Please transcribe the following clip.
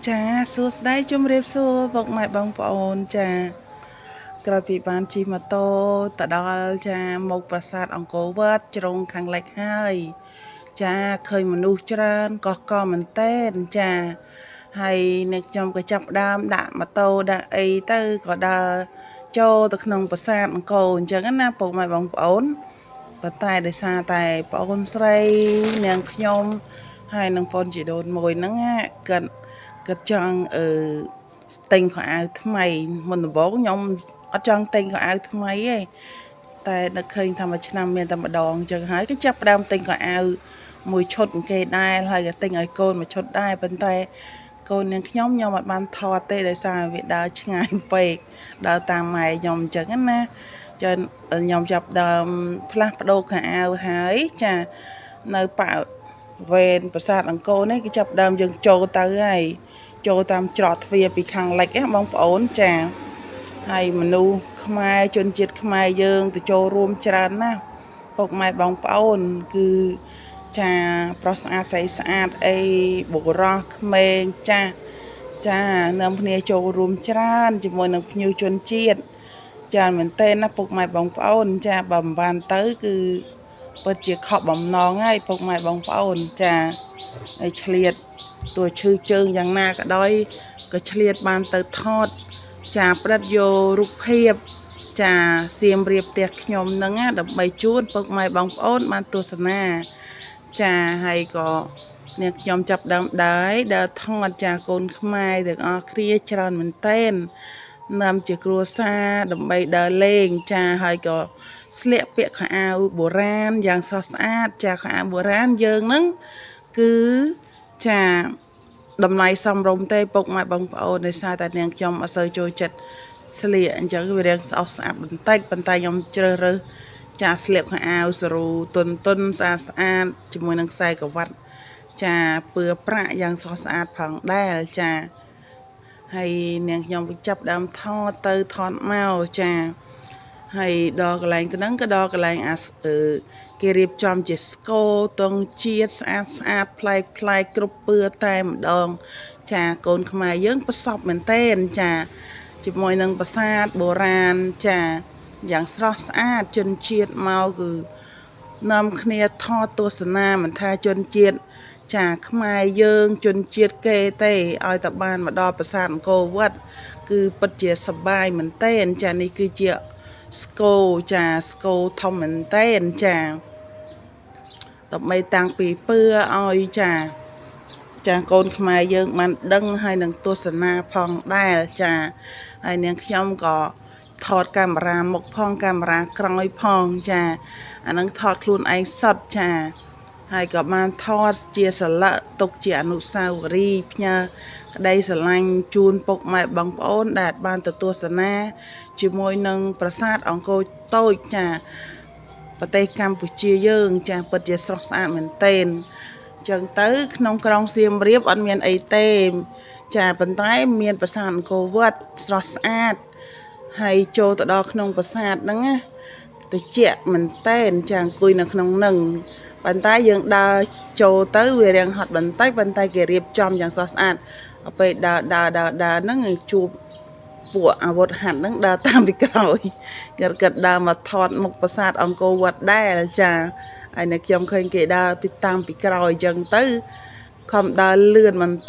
ចាសួស្តីជំរាបសួរពុកម៉ែបងប្អូនចាក្រោយពីបានជិះម៉ូតូទៅដល់ចាមកប្រាសាទអង្គរវត្តជ្រុងខាងលិចហើយចាឃើញមនុស្សច្រើនកុះកមែនទែនចាហើយអ្នកខ្ញុំក៏ចាប់ផ្ដើមដាក់ម៉ូតូដាក់អីទៅក៏ដើរចូលទៅក្នុងប្រាសាទអង្គរអញ្ចឹងណាពុកម៉ែបងប្អូនប៉ុន្តែដោយសារតែបងអូនស្រីនាងខ្ញុំហើយនឹងបងជីដូនមួយហ្នឹងគាត់ចង់ទិញខោអាវថ្មីមុនដំបូងខ្ញុំអត់ចង់ទិញខោអាវថ្មីទេតែនឹកឃើញថាមួយឆ្នាំមានតែម្ដងអញ្ចឹងហើយក៏ចាប់ផ្ដើមទិញខោអាវមួយឈុតគេដែរហើយក៏ទិញឲ្យកូនមួយឈុតដែរប៉ុន្តែកូននាងខ្ញុំអត់បានថតទេដោយសារវាដើរឆ្ងាយពេកដើរតាមម៉ែខ្ញុំអញ្ចឹងណាចឹងខ្ញុំចាប់ដើមផ្លាស់ប្ដូរខោអាវហើយចានៅប៉ាវេនប្រាសាទអង្គរនេះគេចាប់ដើមយើងចូលទៅហើយចូលតាមច្រកទ្វារពីខាងលិចណាបងប្អូនចាហើយមនុស្សខ្មែរជនជាតិខ្មែរយើងទៅចូលរួមច្រើនណាស់ពុកម៉ែបងប្អូនគឺចាប្រុសស្អាតស្រីស្អាតអីបុរសក្មេងចានាំគ្នាចូលរួមច្រើនជាមួយនឹងភ្ញៀវជនជាតិច្រើនមែនទែនណាពុកម៉ែបងប្អូនចាបើមិនបានទៅគឺពិតជាខកបំណងហើយពុកម៉ែបងប្អូនចាហើយឆ្លៀតទោះឈឺជើងយ៉ាងណាក៏ដោយក៏ឆ្លៀតបានទៅថតចាផ្ដិតយករូបភាពចាសៀមរាបផ្ទះខ្ញុំហ្នឹងណាដើម្បីជូនពុកម៉ែបងប្អូនបានទស្សនាចាហើយក៏អ្នកខ្ញុំចាប់ដើមដើរថតចាកូនខ្មែរទាំងអស់គ្នាច្រើនមែនទែននាំជាគ្រួសារដើម្បីដើរលេងចាហើយក៏ស្លៀកពាក់ខោអាវបុរាណយ៉ាងស្រស់ស្អាតចាខោអាវបុរាណយើងហ្នឹងគឺចាតម្លៃសមរម្យទេពុកម៉ែបងប្អូនដោយសារតែនាងខ្ញុំអត់សូវចូលចិត្តស្លៀកអញ្ចឹងវារៀងស្អុះស្អាតបន្តិចប៉ុន្តែខ្ញុំជ្រើសរើសចាស្លៀកខោអាវសេរូទុនស្អាតជាមួយនឹងខ្សែក្រវ៉ាត់ចាពឿប្រាក់យ៉ាងស្រស់ស្អាតផងដែរចាហើយនាងខ្ញុំចាប់ដើមថតទៅថតមកចាហើយដល់កន្លែងហ្នឹងក៏ដល់កន្លែងគេរៀបចំជាស្គរទងជាតិស្អាតប្លែកគ្រប់ពឿតែម្ដងចាកូនខ្មែរយើងប្រសពមែនទែនចាជាមួយនឹងប្រាសាទបុរាណចាយ៉ាងស្រស់ស្អាតជនជាតិមកគឺនាំគ្នាថតទស្សនាមិនថាជនជាតិចាខ្មែរយើងជនជាតិគេទេឲ្យតែបានមកដល់ប្រាសាទអង្គរវត្តគឺពិតជាសប្បាយមែនទែនចានេះគឺជាស្គរចាស្គរធំមែនទែនចាដើម្បីតាំងពីពឿឲ្យចាកូនខ្មែរយើងបានដឹងហើយនឹងទស្សនាផងដែរចាហើយនាងខ្ញុំក៏ថតកាមេរ៉ាមុខផងកាមេរ៉ាក្រោយផងចាអានឹងថតខ្លួនឯងសុទ្ធចាហើយក៏បានថតជាសន្លឹកទុកជាអនុស្សាវរីយ៍ផ្ញើក្តីស្រឡាញ់ជូនពុកម៉ែបងប្អូនដែលបានទៅទស្សនាជាមួយនឹងប្រាសាទអង្គរតូចចាប្រទេសកម្ពុជាយើងចាពិតជាស្រស់ស្អាតមែនទែនចឹងទៅក្នុងក្រុងសៀមរាបអត់មានអីទេចាប៉ុន្តែមានប្រាសាទអង្គរវត្តស្រស់ស្អាតហើយចូលទៅដល់ក្នុងប្រាសាទហ្នឹងណាត្រជាក់មែនទែនចាអង្គុយនៅក្នុងហ្នឹងប៉ុន្តែយើងដើរចូលទៅវារាំងហត់បន្តិចប៉ុន្តែគេរៀបចំយ៉ាងស្រស់ស្អាតដល់ពេលដើរហ្នឹងជួបពួកអាវុធហត្ថហ្នឹងដើរតាមពីក្រោយគាត់ដើរមកថតមុខប្រាសាទអង្គរវត្តដែរចាហើយនៅខ្ញុំឃើញគេដើរតាមពីក្រោយអញ្ចឹងទៅខំដើរលឿនបន្តិច